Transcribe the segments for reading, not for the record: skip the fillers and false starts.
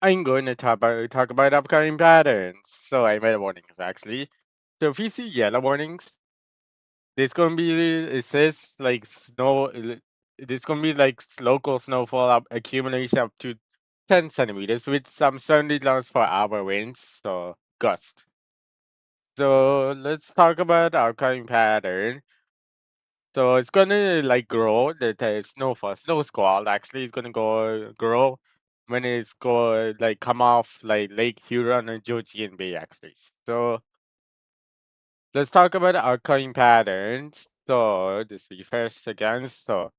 I'm going to talk about upcoming patterns. So I made warnings actually. So if you see yellow warnings, there's gonna be it says like there's gonna be like local snowfall accumulation up to 10 centimeters with some 70 kilometers per hour winds, so gust. So let's talk about upcoming pattern. So it's gonna like grow the snowfall, snow squall actually is gonna go grow when it's go like come off like Lake Huron and Georgian Bay actually. So let's talk about upcoming patterns. So just refresh again. So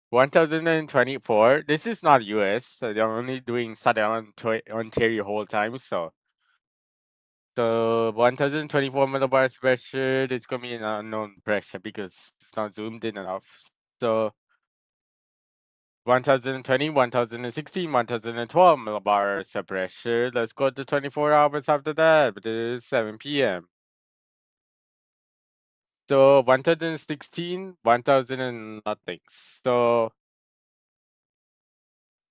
1024. This is not US, so they're only doing Southern Ontario whole time. So 1024 millibars pressure. It's gonna be an unknown pressure because it's not zoomed in enough. So 1020, 1016, 1012 millibars of pressure. Let's go to 24 hours after that, but it is 7 p.m. So 1016, 1000 and nothing. So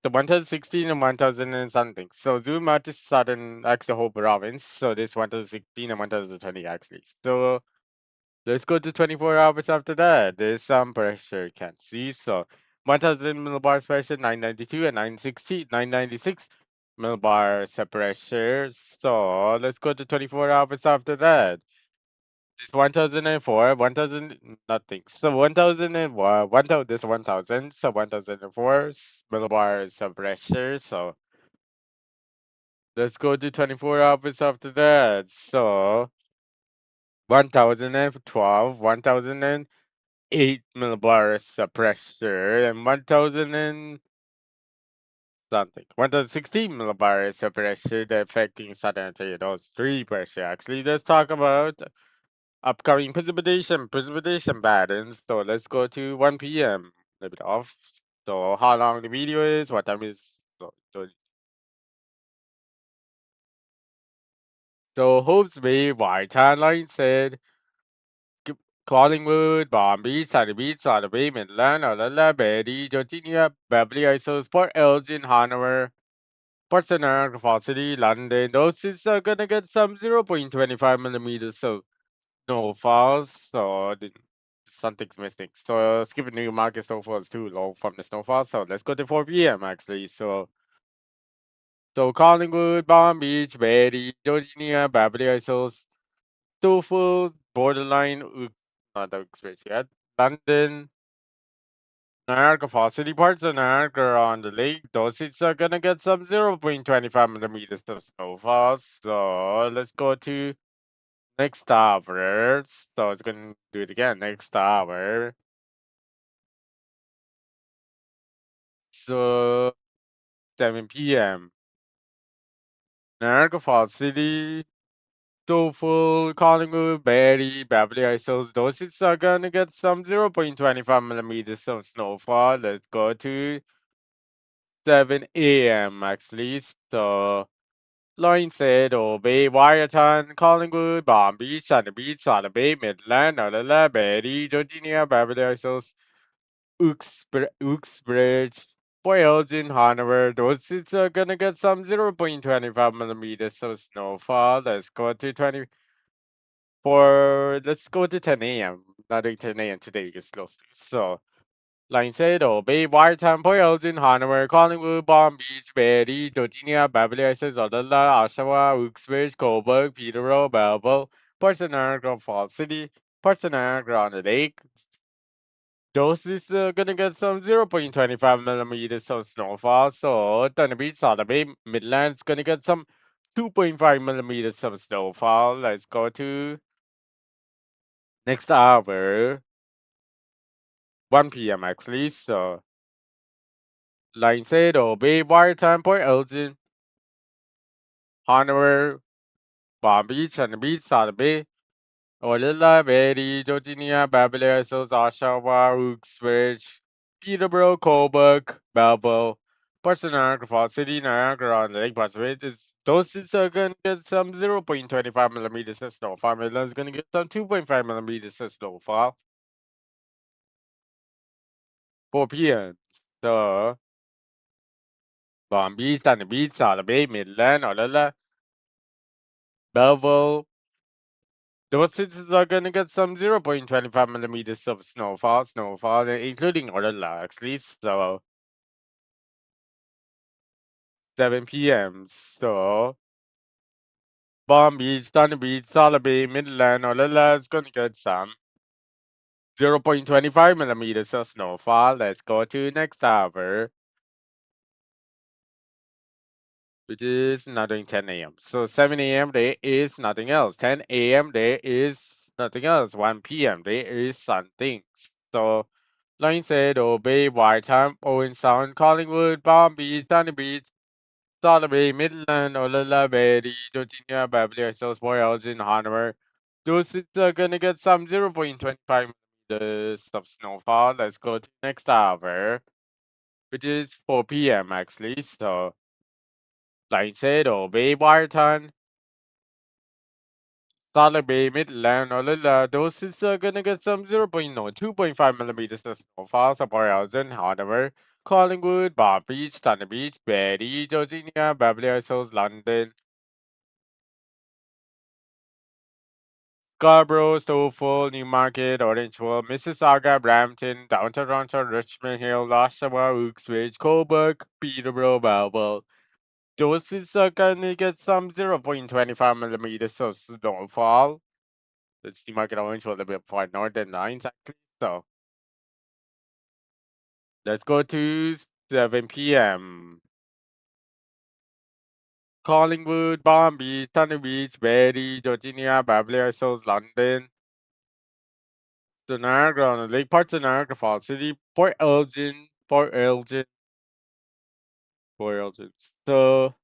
1016 and 1000 and something. So zoom out to southern, actually the whole province. So this 1016 and 1020 actually. So let's go to 24 hours after that. There's some pressure you can see. So 1000 millibars pressure, 992 and 996 millibars of pressure. So let's go to 24 hours after that. This 1004, 1000, nothing. So 1001, 1000, this 1000, so 1004 millibars of pressure. So let's go to 24 hours after that. So 1012, 1008 millibars of pressure, and 1000 and something. 1016 millibars of pressure, the affecting Southern Ontario. Those three pressure actually. Let's talk about upcoming precipitation patterns. So let's go to 1 p.m. A little bit off. So how long the video is, what time is so Hopes Bay, White Town Line said Collingwood, Palm Beach, Sunny Beach, South Bay, Midland, Olala, Betty, Georgia, Beverly Hills, Port Elgin, Hanover, Port St. Fall City, London. Those cities are gonna get some 0.25 millimeters of snowfalls. Something's missing. So skipping Newmarket snowfall is too low from the snowfall. So let's go to 4 p.m. actually. So Collingwood, Palm Beach, Betty, Georgia, Beverly Hills, Tofu, borderline, not the experience yet. London, Niagara Falls, city parts of Niagara on the lake. Those cities are gonna get some 0.25 millimeters of snowfall. So let's go to next hour. So it's gonna do it again next hour. So 7 p.m. Niagara Falls City, Tofu, Collingwood, Barrie, Beverly Hills. Those cities are gonna get some 0.25 millimeters of snowfall. Let's go to 7 a.m. actually. So Line said, Bay, Wyerton, Collingwood, Palm Beach, Sunny Beach, South Bay, Midland, Olala, Barrie, Georgia, Beverly Hills, Uxbridge, Boyles in Hanover. Those cities are gonna get some 0.25 millimeters of snowfall. Let's go to 10 a.m. Not doing 10 a.m. today because close. So Line said, Bay, Wartown, Boyles in Hanover, Collingwood, Palm Beach, Barrie, Georgia, Beverly Hills, Odella, Oshawa, Uxbridge, Coburg, Peterborough, Belleville, Port St. Niagara Falls City, Port St. Niagara on the Lake, those is gonna get some 0.25 millimeters of snowfall. So Thunder Beach, South Bay, Midland's gonna get some 2.5 millimeters of snowfall. Let's go to next hour, 1 p.m. actually. So Line said, Bay, Wartime, Port Elgin, Hanover, Palm Beach, and the Beach, South Bay, Olilla, Betty, Georgia, Beverly Hills, Oshawa, Uxbridge, Peterborough, Coburg, Belleville, parts of Niagara Falls City, Niagara on the Lake Pacific. Those cities are going to get some 0.25 millimeters of snowfall. Midland's going to get some 2.5 millimeters of snowfall. 4 p.m. So Palm Beach, Sunny Beach, South Bay, Midland, Orlando, Belleville. Those cities are gonna get some 0.25 millimeters of snowfall, including Orlando, actually. So 7 p.m. So Palm Beach, Sunny Beach, South Bay, Midland, Orlando is gonna get some 0.25 millimeters of snowfall. Let's go to next hour, which is nothing 10 a.m. So 7 a.m. there is nothing else. 10 a.m. there is nothing else. 1 p.m. there is something. So like I said, Obey, Whiteham, Owen Sound, Collingwood, Palm Beach, Sunny Beach, South Bay, Midland, Olala, Berry, Georgia, Beverly Hills, Port Elgin, Hanover. Those cities are gonna get some 0.25 millimeters of snowfall. Let's go to next hour, which is 4 p.m. actually. So like I said, Obey, Whiteham, South Bay, Midland, Olala. Those cities are gonna get some 2.5 millimeters of snowfall. So Port Elgin, Hanover. Collingwood, Palm Beach, Sunny Beach, Berry, Georgia, Beverly Hills, London, Scarborough, Stouffville, Newmarket, Orangeville, Mississauga, Brampton, Downtown Toronto, Richmond Hill, Oshawa, Uxbridge, Cobourg, Peterborough, Belleville. Those is gonna get some 0.25 millimeters of snowfall. That's Newmarket, Orangeville, a little bit far north than lines actually. So let's go to 7 p.m. Collingwood, Palm Beach, Sunny Beach, Berry, Georgia, Beverly Hills, London, the Niagara, Lake parts of Niagara Falls City, Port Elgin. So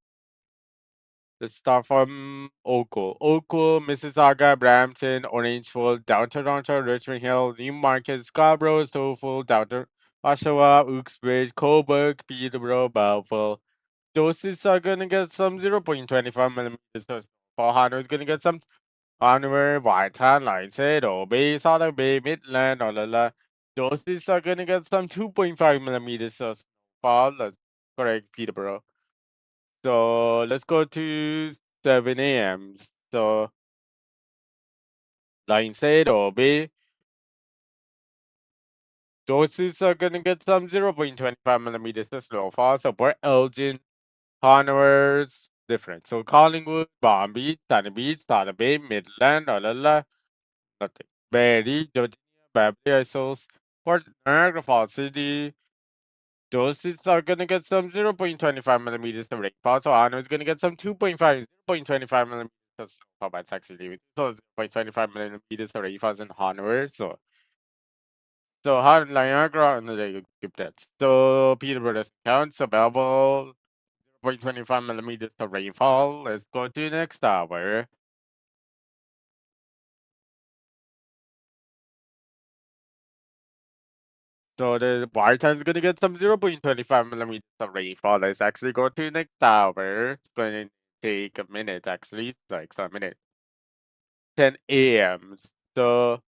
let's start from Oakville, Mississauga, Brampton, Orangeville, Downtown Toronto, Richmond Hill, Newmarket, Scarborough, Stouffville, Downtown Oshawa, Uxbridge, Cobourg, Peterborough, Belleville. Doses are gonna get some 0.25 millimeters. So Hano is gonna get some Hanover, Whitehall, Lionshead, Obey, Southern Bay, Midland, Olala. Doses are gonna get some 2.5 millimeters of snowfall. That's correct, Peterborough. So let's go to 7 a.m. So Lionshead, Obey. Doses are gonna get some 0.25 millimeters of snowfall. So Port Elgin, Hanover's different. So Collingwood, Palm Beach, Sunny Beach, Southern Bay, Midland, Olala. Nothing. Berry, Georgia, Beverly Hills, Port Niagara Falls City. Those cities are gonna get some 0.25 millimeters of rainfall. So Arno is gonna get some 0.25 millimeters of snowfall. That's actually so 0.25 millimeters of rainfall in Hanover. So Niagara and they give that. So Peterborough doesn't count. So Belleville, 0.25 millimeters of rainfall. Let's go to next hour. So the Barton is gonna get some 0.25 millimeters of rainfall. Let's actually go to next tower. It's going to take a minute actually. It's like a minute. 10 a.m. So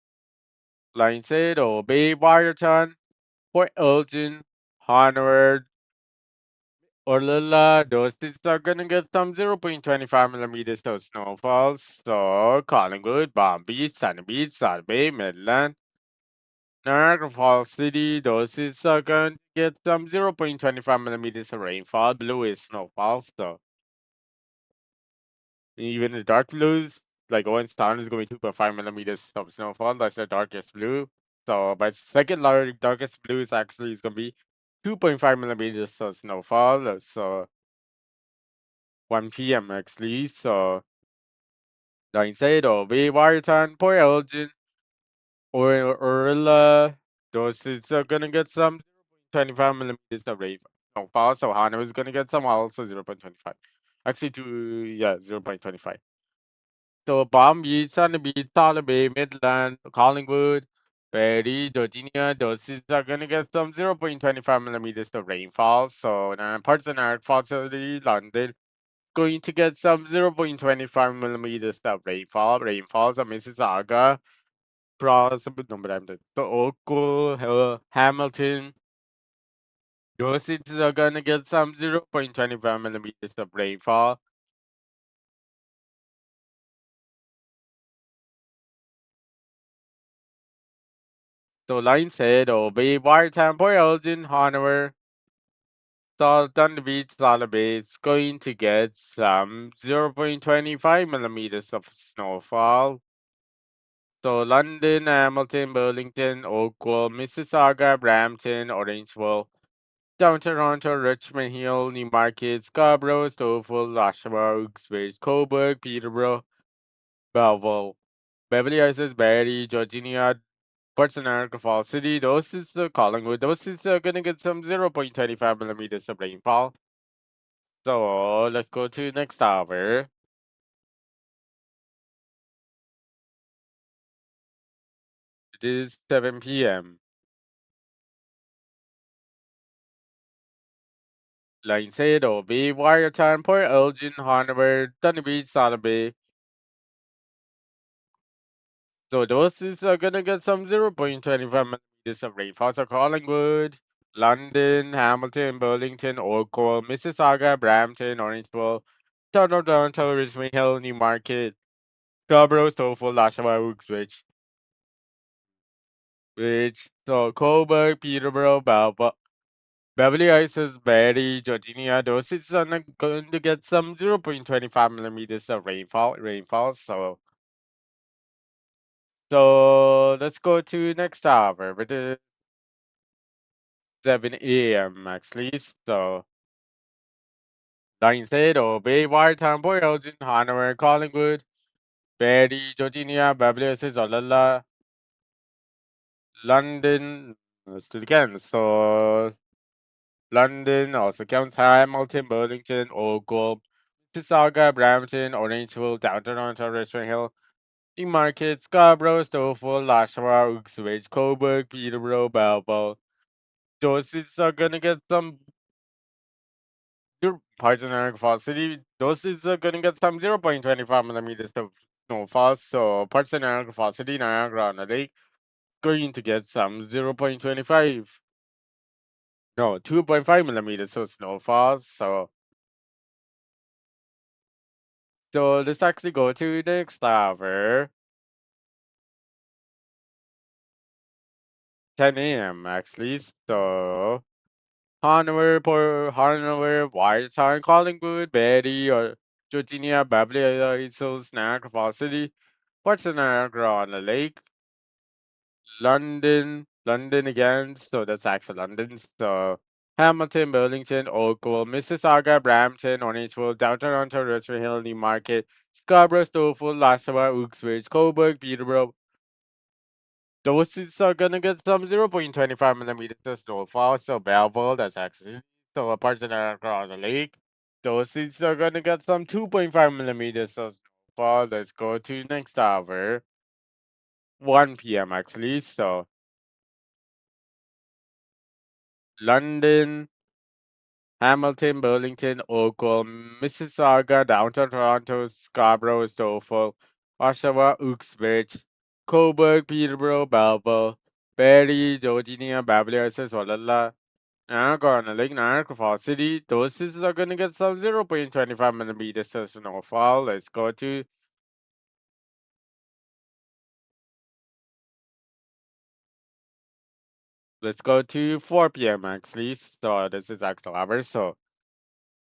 line said Obey Barton, Port Elgin, Honor, Orlilla, those cities are gonna get some 0.25 millimeters of snowfall. So Collingwood, Palm Beach, Sunny Beach, South Bay, Midland. Niagara Falls City, those is going to get some 0.25 millimeters of rainfall. Blue is snowfall, so even the dark blues, like Orange Town, is going to be 2.5 millimeters of snowfall. That's the darkest blue. So, but second darkest blue is actually is going to be 2.5 millimeters of snowfall. So, 1 p.m. actually. So, like I said, we Warton, Port Elgin, or Orilla, those is gonna get some 0.25 millimeters of rain. No, also Hano is gonna get some also 0.25. Actually, yeah, 0.25. So Palm Beach, Sunny Beach, South Bay, Midland, Collingwood, Berry, Virginia, those is gonna get some 0.25 millimeters of rainfall. So parts of North Facility, London, going to get some 0.25 millimeters of rainfall. Rainfalls of Mississauga, Cross, no, but I'm the Oakville, Hamilton, Those cities are gonna get some 0.25 millimeters of rainfall. So line said, obey wartime for Elgin, Hanover, Salt on the beach, Salabay is going to get some 0.25 millimeters of snowfall. So London, Hamilton, Burlington, Oakville, Mississauga, Brampton, Orangeville, Down Toronto, Richmond Hill, Newmarket, Scarborough, Stouffville, Oshawa, Uxbridge, Cobourg, Peterborough, Belleville, Beverly Hills, Barrie, Georginia, Ports Niagara Falls City. Those is Collingwood. Those is gonna get some 0.25 millimeters of rainfall. So let's go to next hour. It is 7 p.m. Line zero B wire time Port Elgin, Hanover, Dunny Beach, Salabay. So those is gonna get some 0.25 millimeters of rainfall. So Collingwood, London, Hamilton, Burlington, Oakville, Mississauga, Brampton, Orangeville, Toronto, Richmond Hill, Newmarket, Scarborough, Stouffville, Oshawa, Uxbridge, so Cobourg, Peterborough, Beverly Hills, Barrie, Georginia, those cities are not going to get some 0.25 millimeters of rainfall. So let's go to next hour, but it's 7 a.m. actually. So Lionshead, Bay, Watertown, Port Elgin, Hanover, Collingwood, Barrie, Georginia, Beverly Hills, Olala, London. Let's do it again. So London also counts Hamilton, Burlington, Oakville, Mississauga, Brampton, Orangeville, Down Toronto, Richmond Hill, Newmarket, Scarborough, Stouffville, Oshawa, Uxbridge, Cobourg, Peterborough, Belleville. Those cities are gonna get some your parts in Niagara Falls City. Those cities are gonna get some 0.25 millimeters of snowfall. So parts in Niagara Falls City, Niagara on the Lake, going to get some 0.25. No, 2.5 millimeters of snowfall. So let's actually go to the next hour. 10 a.m. actually. So Hanover, Whitetown, Collingwood, Barrie, or Georginia, Beverly Hills, Niagara Falls City, Ports of Niagara on the Lake, London again. So that's actually London. So Hamilton, Burlington, Oakville, Mississauga, Brampton, Orangeville, Downtown Toronto, Richmond Hill, Newmarket, Scarborough, Stouffville, Oshawa, Uxbridge, Cobourg, Peterborough. Those cities are gonna get some 0.25 millimeters of snowfall. So Belleville, that's actually so apart from that across the lake. Those cities are gonna get some 2.5 millimeters of snowfall. Let's go to next hour. 1 p.m. actually. So London, Hamilton, Burlington, Oakville, Mississauga, Downtown Toronto, Scarborough, Stouffville, Oshawa, Uxbridge, Cobourg, Peterborough, Belleville, Barrie, Georginia, Beverly Hills, Wallala, Niagara on the Lake, Niagara Falls City. Those cities are gonna get some 0.25 millimeters of snowfall. Let's go to 4 p.m. actually. So this is actual hours. So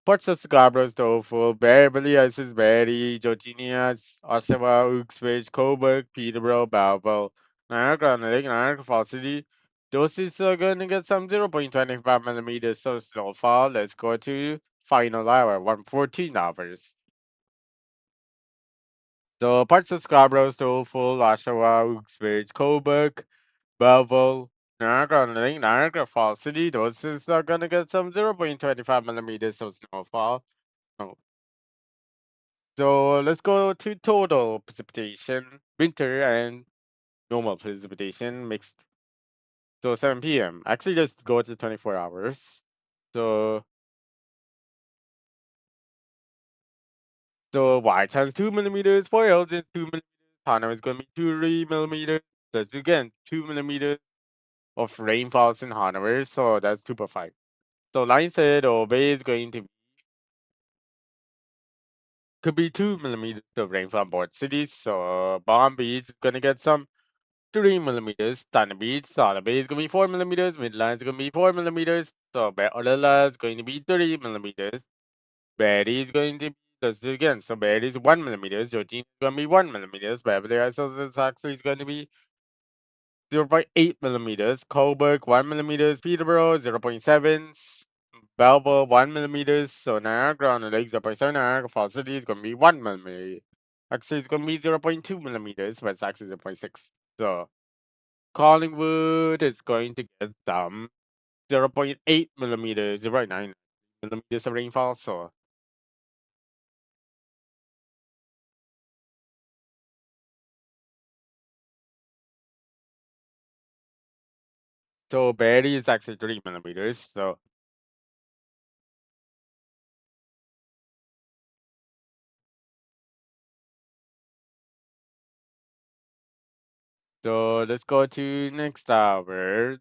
Ports of Scarborough, Stouffville, Beverly Hills, Barrie, Georginia, Oshawa, Uxbridge, Cobourg, Peterborough, Belleville, Niagara on the Lake, Niagara Falls City. Those cities are gonna get some 0.25 millimeters of snowfall. Let's go to final hour, 1:14 hours. So parts of Scarborough, Stouffville, Oshawa, Uxbridge, Cobourg, Belleville, Niagara on the Lake, Niagara Falls City. Those cities are gonna get some 0.25 millimeters of snowfall. Oh, so let's go to total precipitation, winter and normal precipitation mixed. So 7 p.m. Actually, just go to 24 hours. So white has 2 millimeters, for Elgin 2 millimeters, Hana is gonna be 3 millimeters. That's again 2 millimeters of rainfalls in Hanover, so that's 2.5. So line said Obey is going to could be 2 millimeters of rainfall on both cities. So Bomb Beach is gonna get some 3 millimeters. Thunder Beach, Solid Bay is gonna be 4 millimeters. Midland is gonna be 4 millimeters. So Beola is going to be 3 millimeters. Barry is going to be let's do it again. So Barry is 1 millimeters. Georgina is gonna be 1 millimeters. Beverly Isles actually is going to be 0.8 millimeters. Coburg 1 millimeters. Peterborough 0.7. Belleville 1 millimeters. So Niagara on the Lake 0.7. Niagara Falls City is gonna be 1 millimeter. Actually, it's gonna be 0.2 millimeters, but it's actually 0.6. So Collingwood is going to get some 0.8 millimeters, 0.9 millimeters of rainfall. So Barrie is actually 3 millimeters. So let's go to next hour,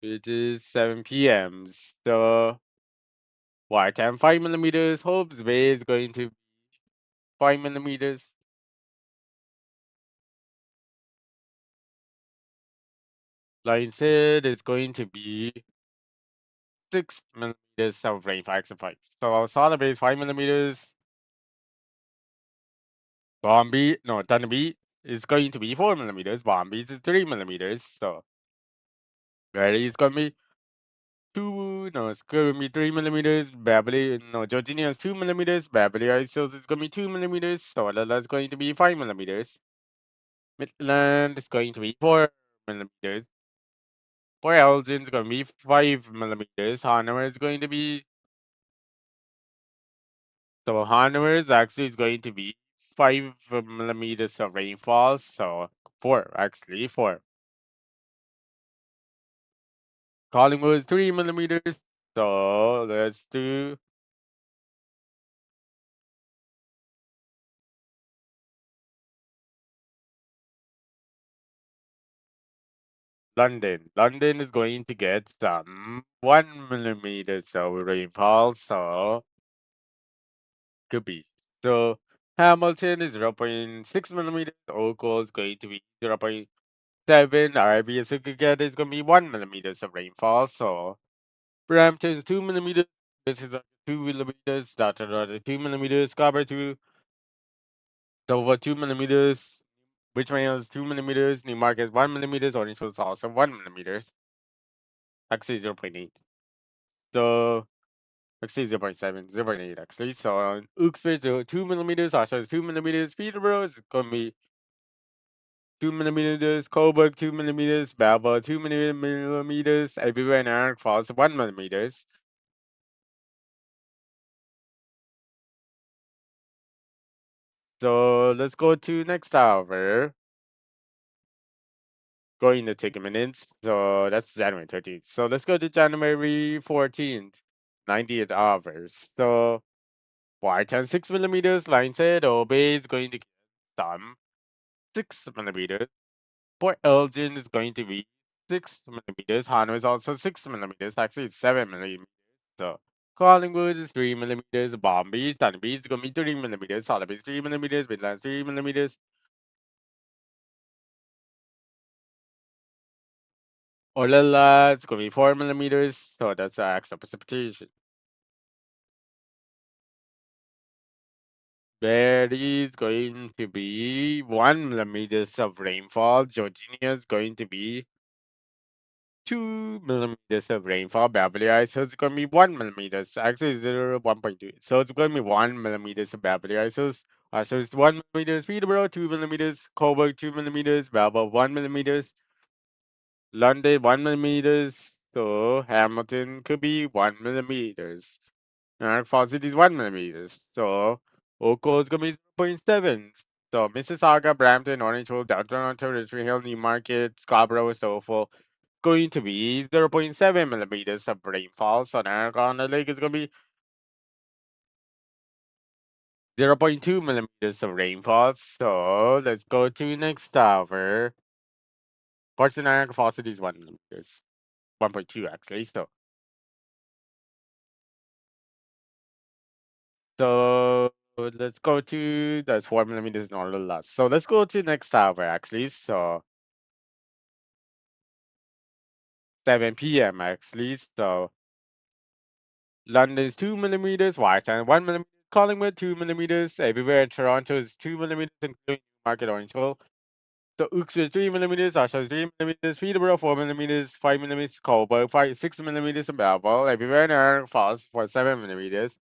which is 7 p.m. So Whiteham 5 millimeters. Hobbs Bay is going to 5 millimeters. Lionshead is going to be 6 millimeters of rainfall extra 5. So Solid Bay is 5 millimeters. Bombay, no, Thunderbee is going to be 4 millimeters. Bombay is 3 millimeters. So Barry is going to be no, it's going to be 3 millimeters. Babbly, no, Georgina is 2 millimeters. Babbly Isles is going to be 2 millimeters. Solala is going to be 5 millimeters. Midland is going to be 4 millimeters. Port Elgin is going to be 5 millimeters. Hanover is going to be so Hanover is actually going to be 5 millimeters of rainfall. So four, actually four. Collingwood is 3 millimeters. So let's do London. London is going to get some 1 millimeter of rainfall. So could be. So Hamilton is 0.6 millimeters. Oakville is going to be 0.7. RBS again is going to be 1 millimeters of rainfall. So Brampton is 2 millimeters. This is 2 millimeters. Data 2 millimeters. Scarborough 2. Dover 2 millimeters. Richmond is 2 millimeters. Newmarket is 1 millimeters. Orange is also 1 millimeters. Actually 0.8. So actually 0.7, 0.8 actually. So Uxbridge 2 millimeters. Oshawa is 2 millimeters. Peterborough is gonna be 2 millimeters. Coburg 2 millimeters. Balboa 2 millimeters. Everywhere in Iron Falls 1 millimeters. So let's go to next hour. Going to take a minute. So that's January 13th. So let's go to January 14th, 90th hours. So Whiteham 6 millimeters. Line said Obey is going to get some 6 millimeters. Port Elgin is going to be 6 millimeters. Hano is also 6 millimeters. Actually, it's 7 millimeters. So Collingwood is 3 millimeters. Bombay, Sunby is going to be 3 millimeters. Solid is 3 millimeters. Midlands 3 millimeters. Olala is going to be 4 millimeters. So that's extra precipitation. There is going to be 1 millimeters of rainfall. Georginia is going to be 2 millimeters of rainfall. Beverly Hills is going to be 1 millimeters. Actually, 1.2. So it's going to be 1 millimeters of Beverly Hills. So it's 1 millimeters. Peterborough 2 millimeters. Coburg 2 millimeters. Balboa 1 millimeters. London 1 millimeters. So Hamilton could be 1 millimeters. And Falls City is 1 millimeters. So Oco is going to be 0.7. So Mississauga, Brampton, Orangeville, Downtown Ontario, Richmond Hill, Newmarket, Scarborough, so forth going to be 0.7 millimeters of rainfall. So Niagara Lake is going to be 0.2 millimeters of rainfall. So let's go to next tower. Parts of Niagara Falls City is 1 millimeters. 1.2 actually. So let's go to that's 4 millimeters not a little less. So let's go to next hour actually. So 7 p.m. actually. So London is 2 millimeters, Whitehand 1 millimeter, Collingwood 2 millimeters, everywhere in Toronto is 2 millimeters, including Market Orangeville. So Uxbridge is 3 millimeters, Oshawa is 3 millimeters, Peterborough 4 millimeters, 5 millimeters, Coburg 6 millimeters, and Melbourne, everywhere in Niagara Falls for 7 millimeters.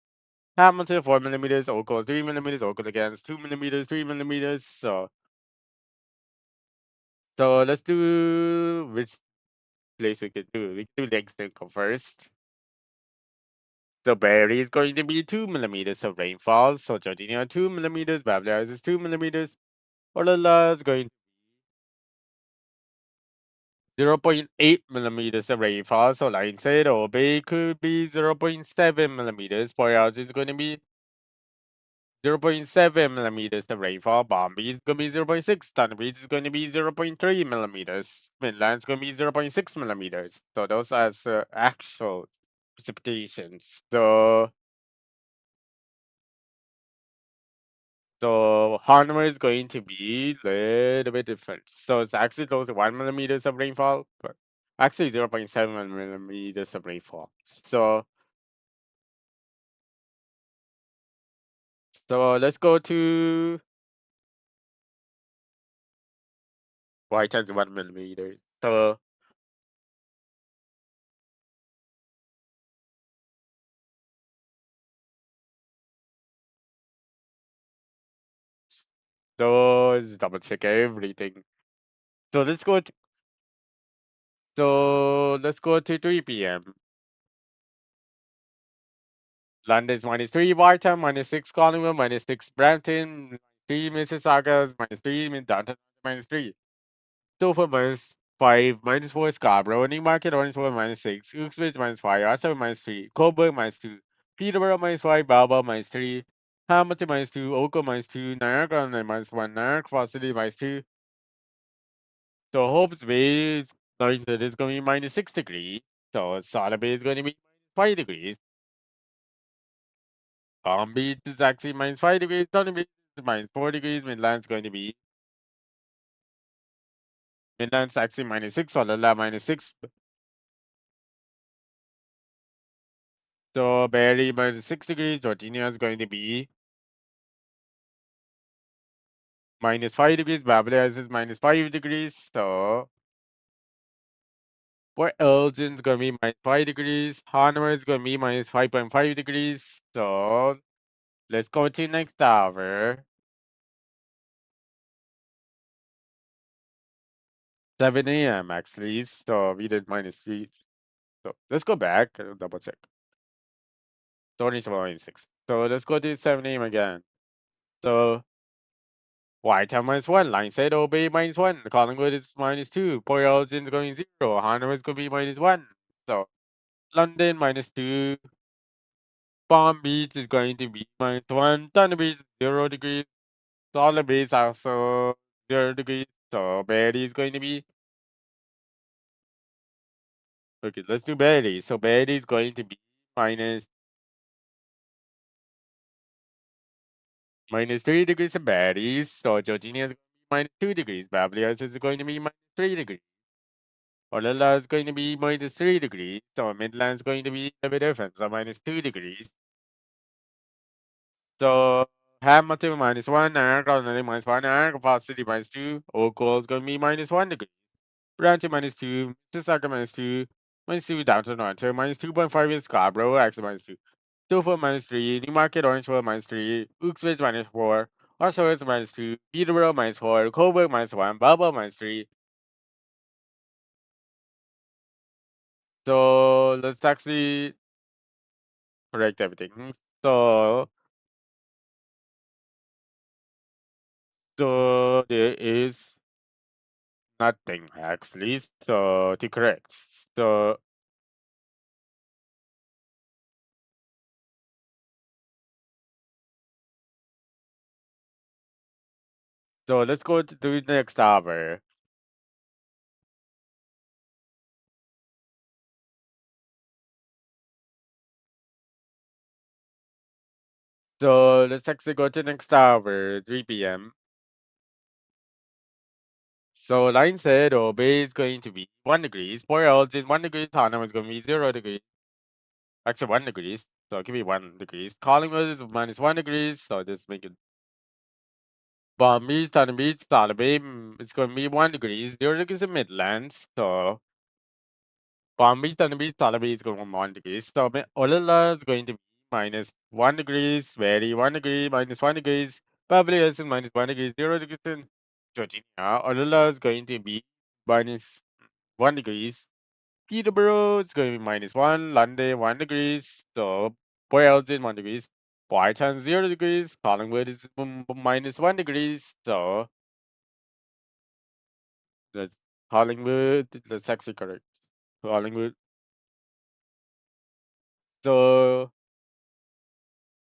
Hamilton 4 millimeters, Oakville 3 millimeters, Oakville again is 2 millimeters, 3 millimeters. So let's do which place we could do. We can do Lexington first. So Barrie is going to be 2 millimeters of rainfall. So Georgina 2 millimeters, Beverly Hills is 2 millimeters. Olala is going 0.8 millimeters of rainfall. So Line said Bay could be 0.7 millimeters. Port Elgin is going to be 0.7 millimeters of rainfall. Bombay is going to be 0.6. Tunbridge is going to be 0.3 millimeters. Midland is going to be 0.6 millimeters. So those are the actual precipitations. So Hanwha is going to be a little bit different. So it's actually close to 1 millimeters of rainfall, but actually 0.7 millimeters of rainfall. So let's go to y times 1 millimeter. So let's double check everything. So let's go to let's go to 3 p.m. London's -3, Whiteham -6, Collingwood -6, Brampton -3, Mississauga -3, Downtown -3. Dover -5, -4, Scarborough, Newmarket, Orangeville -6, Uxbridge -5, Oshawa -3, Coburg -2, Peterborough -5, Balboa -3, Hamilton -2, Oakville -2, Niagara -1, Niagara Falls City -2. So Hope's Bay is going to this going to be -6 degrees. So Solid Bay is going to be -5 degrees. Palm Beach is actually -5 degrees. Sunny Beach is -4 degrees. Midland's actually -6. Olala -6. So Barely -6 degrees. Georgina is going to be -5 degrees. Beverly Hills is -5 degrees. So for Elgin's going to be -5 degrees. Hanoi is going to be -5.5 degrees. So let's go to next hour. 7 a.m. actually. So we did -3. So let's go back and double check. Tony is -6. So let's go to 7 a.m. again. So Whiteham -1, Line said Obey -1, Collingwood is -2, Port Elgin is going 0, Hanover is going to be -1. So London -2, Palm Beach is going to be -1, Thunder Beach 0 degrees, Solid Bay is also 0 degrees. So Barrie is going to be okay. Let's do Barrie. So Barrie is going to be -3 degrees in Barrie. So Georgina is going to be -2 degrees. Beverly Hills is going to be -3 degrees. Olala is going to be -3 degrees. So Midland is going to be a bit different. So -2 degrees. So Hamilton -1, Niagara -1, Niagara Falls City -2, Oakville is going to be -1 degree. Brampton -2, Mississauga -2, Downtown Toronto -2.5 is Scarborough, actually -2. Dover -3, Newmarket Orangeville -3, Uxbridge -4, Oshawa is -2, Peterborough -4, Coburg -1, Balboa -3. So let's actually correct everything. So there is nothing actually. So to correct. So let's go to the next hour. So let's actually go to next hour, 3 p.m. So line said Obey is going to be 1 degrees. Port Elgin 1 degree. Tottenham is going to be 0 degrees. Actually 1 degrees. So it could be 1 degrees. Collingwood is minus 1 degrees. So just make it Palm Beach, Tottenham Beach, Solid Bay. It's going to be 1 degrees. 0 degrees in Midlands. So Palm Beach, Tottenham Beach, Solid Bay is going to be 1 degrees. So Olilla is going to be minus 1 degrees. Very 1 degree, minus 1 degrees. Beverly Hills is minus 1 degrees. 0 degrees in Georgia. Olilla is going to be minus 1 degrees. Peterborough is going to be minus 1. London 1 degrees. So Wales in 1 degrees. Brighton 0 degrees. Collingwood is minus 1 degrees. So that's Collingwood. That's actually correct. Collingwood. So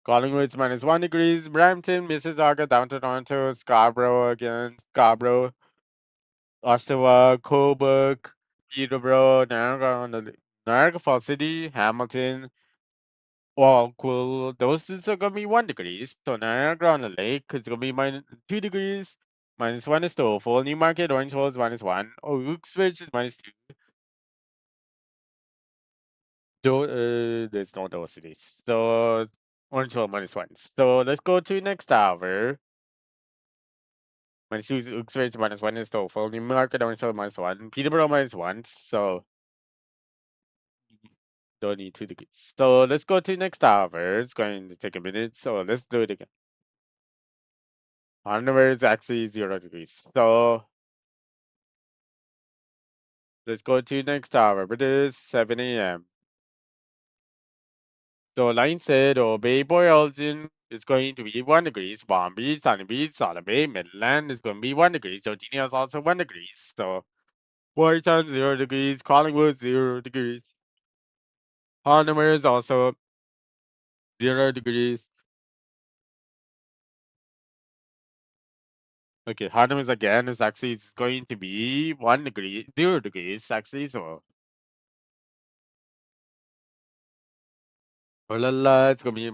Collingwood is minus 1 degrees. Brampton, Mississauga, down to Toronto, Scarborough again. Scarborough, Oshawa, Cobourg, Peterborough, Niagara Falls City, Hamilton. Well, cool. Those is gonna be 1 degrees. So Niagara on the Lake is gonna be minus 2 degrees. Minus 1 is Toffel. Newmarket, Orange Falls minus 1. Oh, Uxbridge is minus 2. There's no those cities. So Orange Falls minus 1. So let's go to next hour. Minus 2 is Uxbridge, minus 1 is Toffel. Newmarket, Orange Falls minus 1. Peterborough minus 1. So don't need 2 degrees. So let's go to next hour. It's going to take a minute. So let's do it again. Hanover is actually 0 degrees. So let's go to next hour. It is 7 a.m. So line said, oh, Bay Boy Elgin is going to be 1 degrees. Palm Beach, Sunny Beach, Solid Bay, Midland is going to be 1 degree. Georgina is also 1 degrees. So Boytown 0 degrees. Collingwood 0 degrees. Hanover is also 0 degrees. Okay, Hanover is again is actually going to be 1 degree, 0 degrees actually. So oh la la, it's gonna be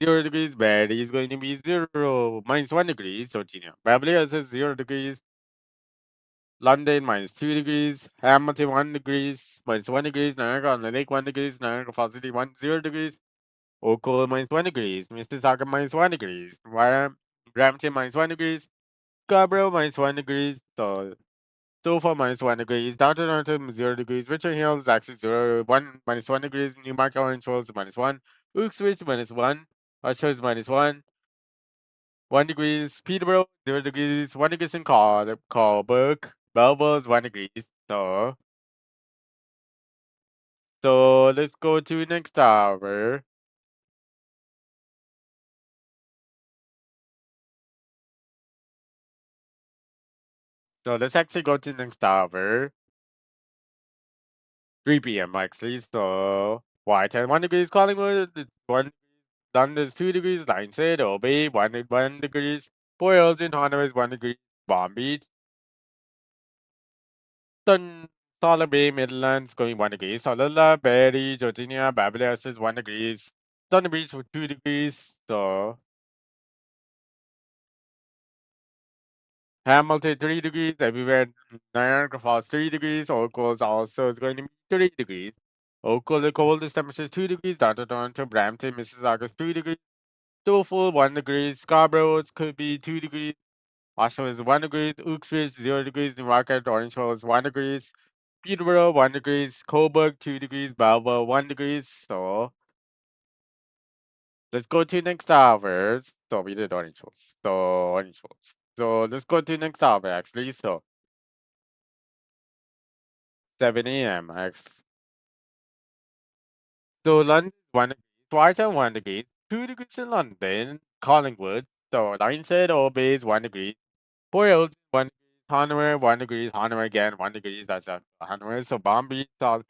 0 degrees. Barry is going to be 0, minus 1 degrees. Georgina. Beverly Hills is 0 degrees. London minus 2 degrees. Hamilton 1 degrees. Minus 1 degrees. Niagara on the Lake 1 degrees. Niagara Falls City 0 degrees. Oakville minus 1 degrees. Mississauga minus 1 degrees. Brampton minus 1 degrees. Scarborough minus 1 degrees. So far minus 1 degrees. Downtown Toronto 0 degrees. Richmond Hill is actually 1 degrees. Newmarket Orange Falls minus 1. Uxbridge minus 1. Usher is minus 1. 1 degrees. Peterborough 0 degrees. 1 degrees in Cobourg. Belleville is 1 degrees. So let's go to next hour. So let's actually go to next hour. 3 p.m. actually. So White 1 degrees. Collingwood it's 1. London is 2 degrees. Line said Obey 1 degrees. Port Elgin Honor is 1 degree. Palm Beach. Sun Solid Bay Midlands going 1 degree. Solilla, Berry, Georginia, Babylon is 1 degrees. Thunder Beach for 2 degrees. So Hamilton 3 degrees. Everywhere Niagara Falls 3 degrees. Oakville also is going to be 3 degrees. Oakville, the coldest temperature is 2 degrees. Downtown Toronto, Brampton, Mississauga is 3 degrees. Tofu 1 degrees. Scarborough it could be 2 degrees. Oshawa is 1 degrees. Uxbridge 0 degrees. Newmarket, Orange Falls is 1 degrees. Peterborough 1 degrees. Cobourg 2 degrees. Belleville 1 degrees. So let's go to next hour. So we did Orange Falls. So Orange Falls. So let's go to next hour actually. So 7 a.m. So London 1 degree. Brighton 1 degree. 2 degrees in London. Collingwood. So line said Obey is 1 degree. Boyle 1 degree. Hanover 1 degree. Hanover again 1 degree. That's a Hanover. So Bombay South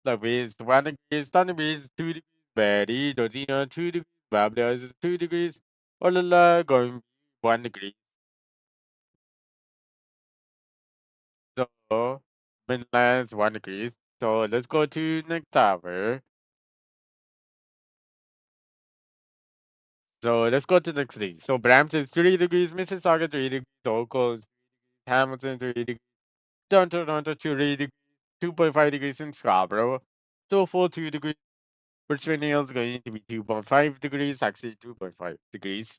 Louise 1 degree. Thunder Beach 2 degrees. Betty Dodina 2 degrees. Babylon is 2 degrees. Olala going 1 degree. So Midlands 1 degree. So let's go to next hour. So let's go to the next thing. So Brampton is 3 degrees, Mississauga 3 degrees, Gold Coast, Hamilton 3 degrees, Toronto 2 degrees, 2.5 degrees in Scarborough, Tofu 2 degrees, Richmond Hill is going to be 2.5 degrees, actually 2.5 degrees.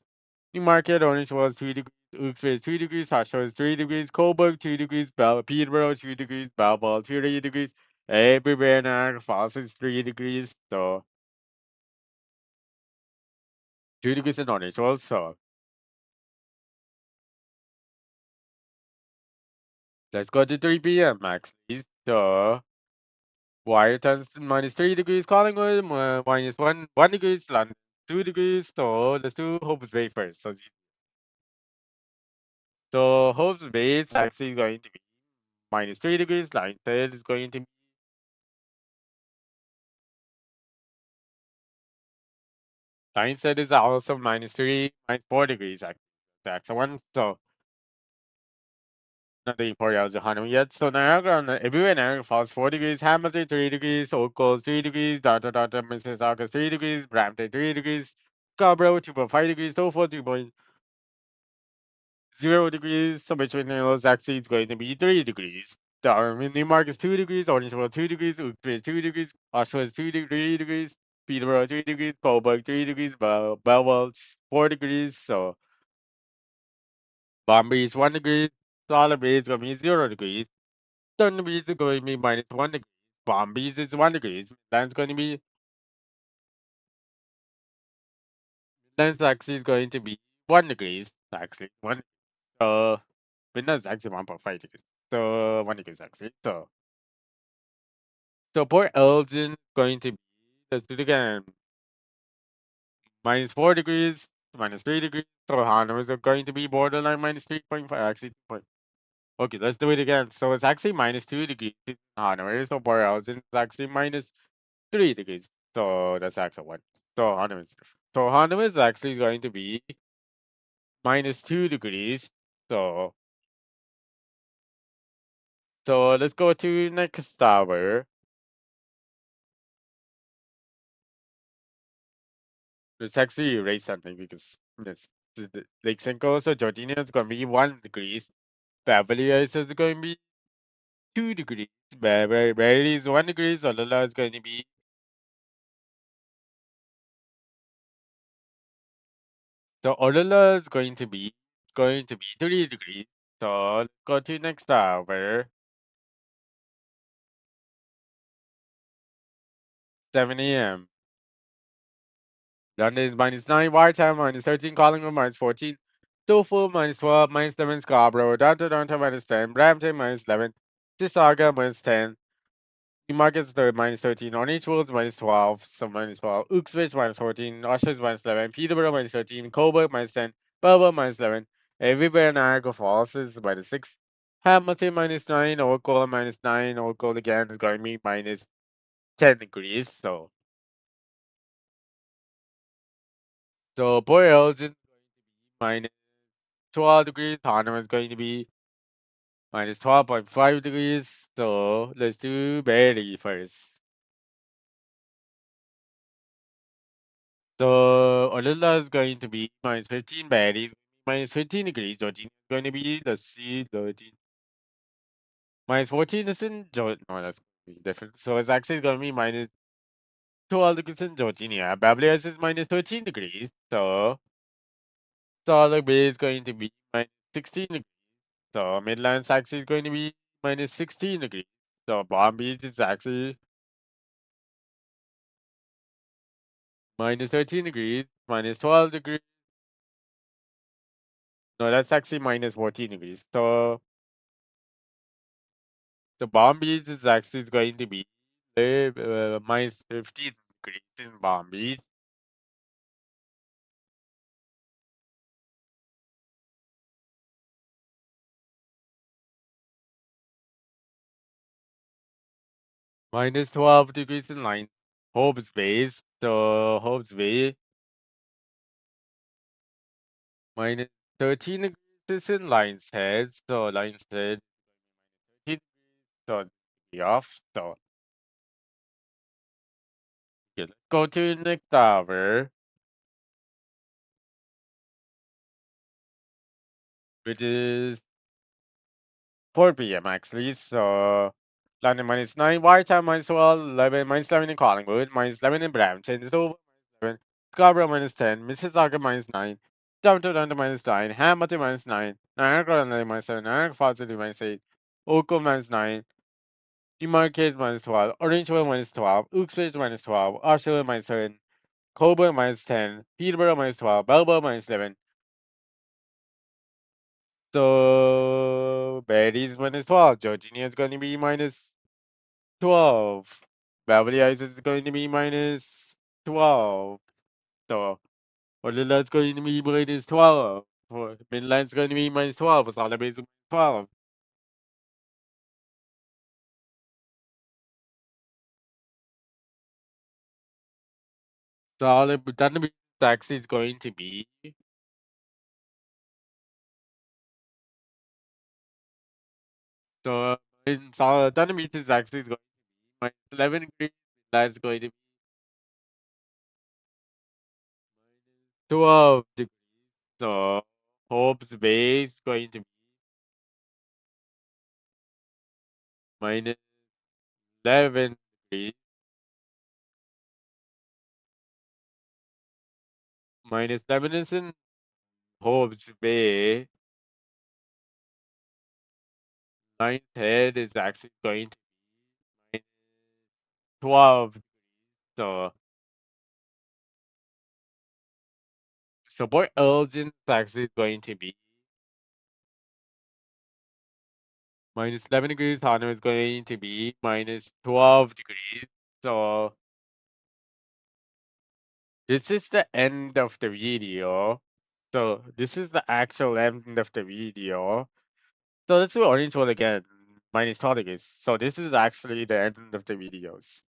Newmarket, Orange was 2 degrees, Wilkes-Barre is 2 degrees, Oshawa is 3 degrees, Coburg 2 degrees, Peterborough 2 degrees, Belvoir 3 degrees, everywhere in Niagara Falls is 3 degrees, so 2 degrees in Orange also. Let's go to 3 p.m. actually. So Wyerton minus 3 degrees, Collingwood minus 1 degrees, London 2 degrees. So let's do Hope's Bay first. So Hope's Bay is actually going to be minus 3 degrees. Lionshead is going to be Lionshead is also minus 3, minus 4 degrees actually. The actual one. So not the import out of Hanoi yet. So Niagara everywhere Niagara Falls 4 degrees, Hamilton 3 degrees, Oak Coast 3 degrees, Mississauga 3 degrees, Brampton 3 degrees, Scarborough 2.5 degrees, so forth 2.0 degrees. So between Hills actually is going to be 3 degrees. Darwin, Newmark is 2 degrees, Orangeville 2 degrees, Wilkes-Barre is 2 degrees, Oshawa is 3 degrees, Peterborough 3 degrees, Coburg 3 degrees, Belleville 4 degrees. So Bombay is 1 degree, Solid Bay is going to be 0 degrees. Thunder Beach is going to be minus 1 degree. Palm Beach is 1 degree. Midland's going to be Midland's actually is going to be 1 degrees. Actually, one. Uh, Midland's actually 1.5 degrees. So 1 degrees actually. So Port Elgin going to be, let's do it again. Minus 4 degrees, minus 3 degrees. So Hanover is going to be borderline minus 3.5. Actually, 2. Okay, let's do it again. So it's actually minus 2 degrees in Hanover. So Port Elgin is actually minus 3 degrees. So that's actually one. So Hanum is actually going to be minus 2 degrees. So let's go to next tower. Let's actually erase something because this Lake Simcoe. So Georgina is going to be 1 degrees. Beverly Hills is going to be 2 degrees. Barry is 1 degree. Solala is going to be Olala is going to be 3 degrees. So let's go to next tower. 7 a.m. London is minus 9, Wartown minus 13, Collingwood minus 14, Tofu minus 12, minus 7, Scarborough, Toronto minus 10, Brampton minus 11, Mississauga minus 10, Newmarket's minus 13, Orange Wolves minus 12, so minus 12, Uxbridge minus 14, Oshawa's minus 11, Peterborough minus 13, Coburg minus 10, Belvoir minus 11, everywhere Niagara Falls is minus 6, Hamilton minus 9, Oakville minus 9, Oakville again is going to be minus 10 degrees, so Port Elgin minus 12 degrees. Tottenham is going to be minus 12.5 degrees. So let's do Barely first. So Olilla is going to be minus 15. Barely is minus 15 degrees. Georgina is going to be, let's see, 13. Minus 14 is in Georgia. No, that's going to be different. So it's actually going to be minus 12 degrees in Georgia. Beverly Hills is minus 13 degrees. So Solid Bay is going to be minus 16 degrees. So Midlands actually is going to be minus 16 degrees. So Palm Beach is actually minus 13 degrees, minus 12 degrees. No, that's actually minus 14 degrees. So the Palm Beach is actually going to be minus 15 degrees in Palm Beach. Minus 12 degrees in line. Hope's Bay. So Hope's Bay. Minus 13 degrees in Lion's Head. So Lion's Head. 13 degrees. So be off. So okay, let's go to the next tower. which is 4 p.m. actually. So London -9, Wartown -12, 11, -11 in Collingwood, -11 in Brampton, Dover -11, Scarborough -10, Mississauga -9, Downtown London -9, Hamilton -9, Niagara London -7, Niagara Falls City -8, Oakville -9, Newmarket -12, Orangeville -12, Uxbridge -12, Oshawa -7, Coburg -10, Peterborough -12, Belvoir -11. So Barry's -12, Georgina is going to be -12. Beverly Hills is going to be -12. So Orlando is going to be -12. Midland's going to be -12. Sotheby is -12. Sotheby, that means taxi is going to be. So in that means his taxi is going to be -11 degrees. Midland's going to be 12 degrees. So Hope's Bay is going to be -11 degrees. -11 is in Hope's Bay. Ninth head is actually going to be 12. So, so Port Elgin is actually going to be -11 degrees. Tano is going to be -12 degrees. So, this is the end of the video. So, this is the actual end of the video. So, let's do orange one again. -12 degrees. So, this is actually the end of the videos.